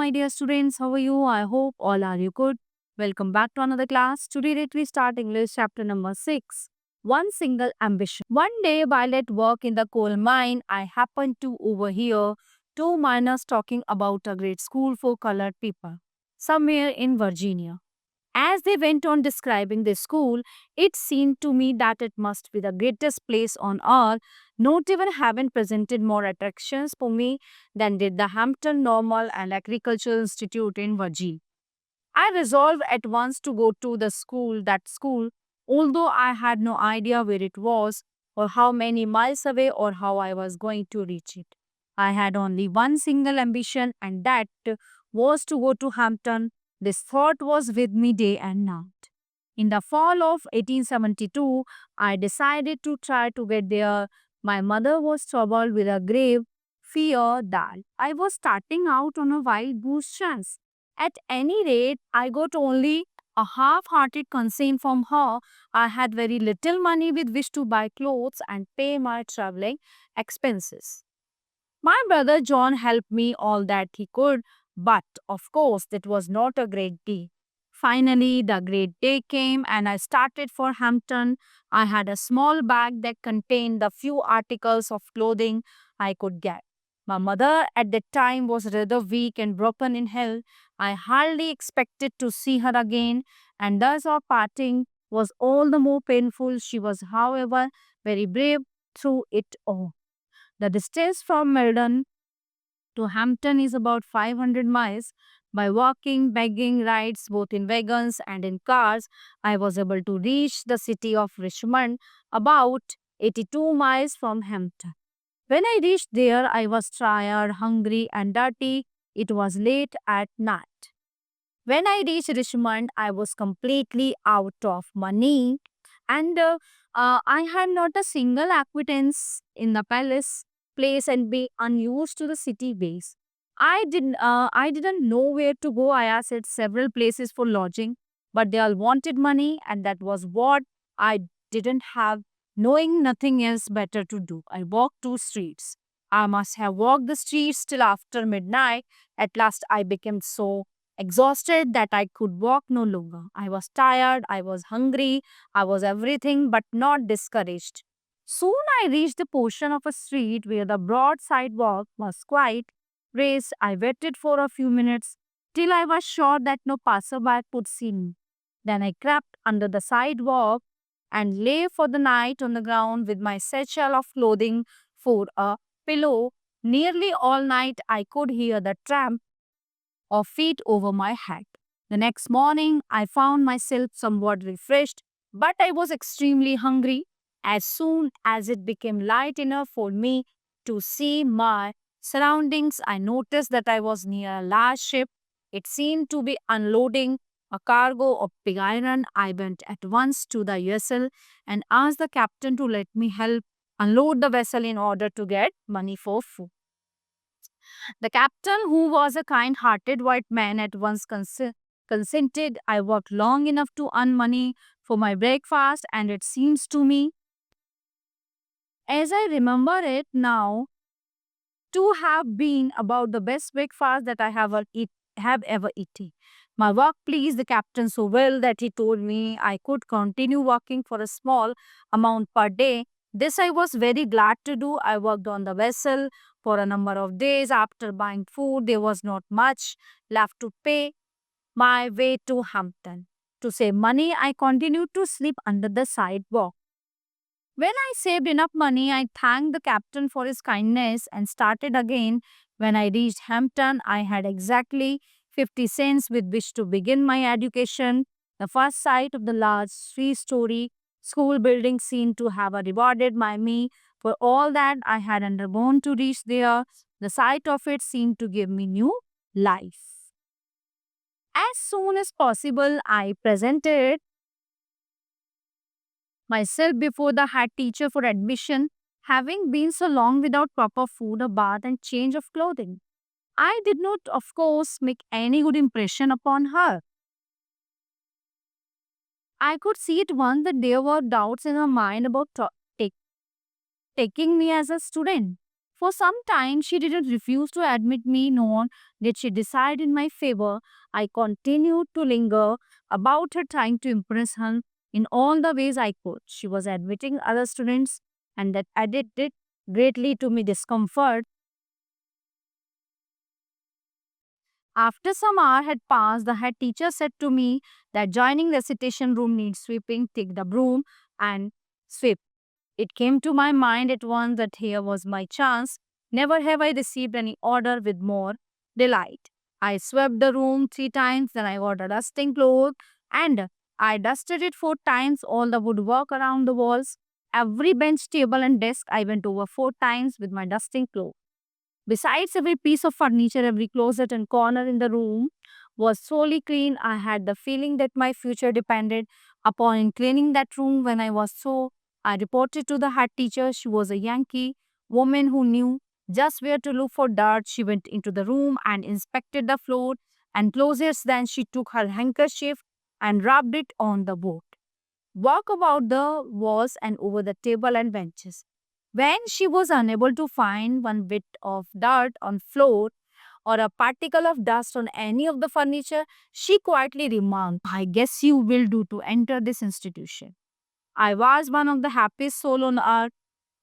my dear students. How are you? I hope all are you good. Welcome back to another class. Today, let we start English chapter number 6. One single ambition. One day, while at work in the coal mine, I happened to overhear two miners talking about a great school for colored people somewhere in Virginia. As they went on describing the school, it seemed to me that it must be the greatest place on earth. Not even heaven presented more attractions for me than did the Hampton Normal and Agricultural Institute in Virginia. I resolved at once to go to that school, although I had no idea where it was, or how many miles away, or how I was going to reach it. I had only one single ambition, and that was to go to Hampton. This thought was with me day and night. In the fall of 1872, I decided to try to get there. My mother was troubled with a grave fear that I was starting out on a wild goose chance. At any rate, I got only a half hearted consent from her. I had very little money with which to buy clothes and pay my traveling expenses. My brother John helped me all that he could, but of course, that was not a great deal. Finally, the great day came and I started for Hampton. I had a small bag that contained the few articles of clothing I could get. My mother at that time was rather weak and broken in health. I hardly expected to see her again, and thus our parting was all the more painful. She was, however, very brave through it all. The distance from Melbourne to Hampton is about 500 miles. By walking, begging rides both in wagons and in cars, I was able to reach the city of Richmond, about 82 miles from Hampton. When I reached there, I was tired, hungry, and dirty. It was late at night. When I reached Richmond, I was completely out of money, and I had not a single acquaintance in the palace place and be unused to the city ways. I didn't know where to go. I asked at several places for lodging, but they all wanted money, and that was what I didn't have. Knowing nothing else better to do, I walked two streets. I must have walked the streets till after midnight. At last, I became so exhausted that I could walk no longer. I was tired, I was hungry, I was everything but not discouraged. Soon I reached the portion of a street where the broad sidewalk was quite raised. I waited for a few minutes till I was sure that no passerby could see me. Then I crept under the sidewalk and lay for the night on the ground with my satchel of clothing for a pillow. Nearly all night I could hear the tramp of feet over my head. The next morning, I found myself somewhat refreshed, but I was extremely hungry. As soon as it became light enough for me to see my surroundings, I noticed that I was near a large ship. It seemed to be unloading a cargo of pig iron. I went at once to the vessel and asked the captain to let me help unload the vessel in order to get money for food. The captain, who was a kind hearted white man, at once consented. I worked long enough to earn money for my breakfast, and it seems to me, as I remember it now, to have been about the best breakfast that I have ever eaten. My work pleased the captain so well that he told me I could continue working for a small amount per day. This I was very glad to do. I worked on the vessel for a number of days. After buying food, there was not much left to pay my way to Hampton. To save money, I continued to sleep under the sidewalk. When I saved enough money, I thanked the captain for his kindness and started again. When I reached Hampton, I had exactly 50 cents with which to begin my education. The first sight of the large three-story school building seemed to have rewarded me for all that I had undergone to reach there. The sight of it seemed to give me new life. As soon as possible, I presented myself before the head teacher for admission, having been so long without proper food, a bath, and change of clothing. I did not, of course, make any good impression upon her. I could see at once that there were doubts in her mind about taking me as a student. For some time, she didn't refuse to admit me, nor did she decide in my favor. I continued to linger about her, trying to impress her in all the ways I could. She was admitting other students, and that added it greatly to me discomfort. After some hour had passed, the head teacher said to me that joining recitation room needs sweeping. Take the broom and sweep. It came to my mind at once that here was my chance. Never have I received any order with more delight. I swept the room 3 times, then I got a dusting cloth and I dusted it 4 times, all the woodwork around the walls, every bench, table, and desk I went over 4 times with my dusting cloth. Besides, every piece of furniture, every closet and corner in the room was solely clean. I had the feeling that my future depended upon cleaning that room. When I was so, I reported to the head teacher. She was a Yankee woman who knew just where to look for dirt. She went into the room and inspected the floor and closets. Then she took her handkerchief and rubbed it on the board. Walk about the walls and over the table and benches. When she was unable to find one bit of dirt on floor or a particle of dust on any of the furniture, she quietly remarked, I guess you will do to enter this institution. I was one of the happiest soul on earth.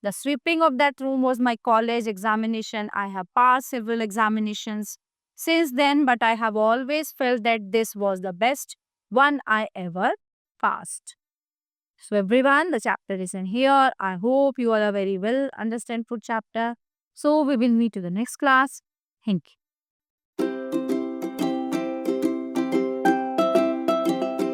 The sweeping of that room was my college examination. I have passed several examinations since then, but I have always felt that this was the best one I ever passed. So everyone, the chapter is in here. I hope you all are very well understand food chapter. So we will meet to the next class. Thank you.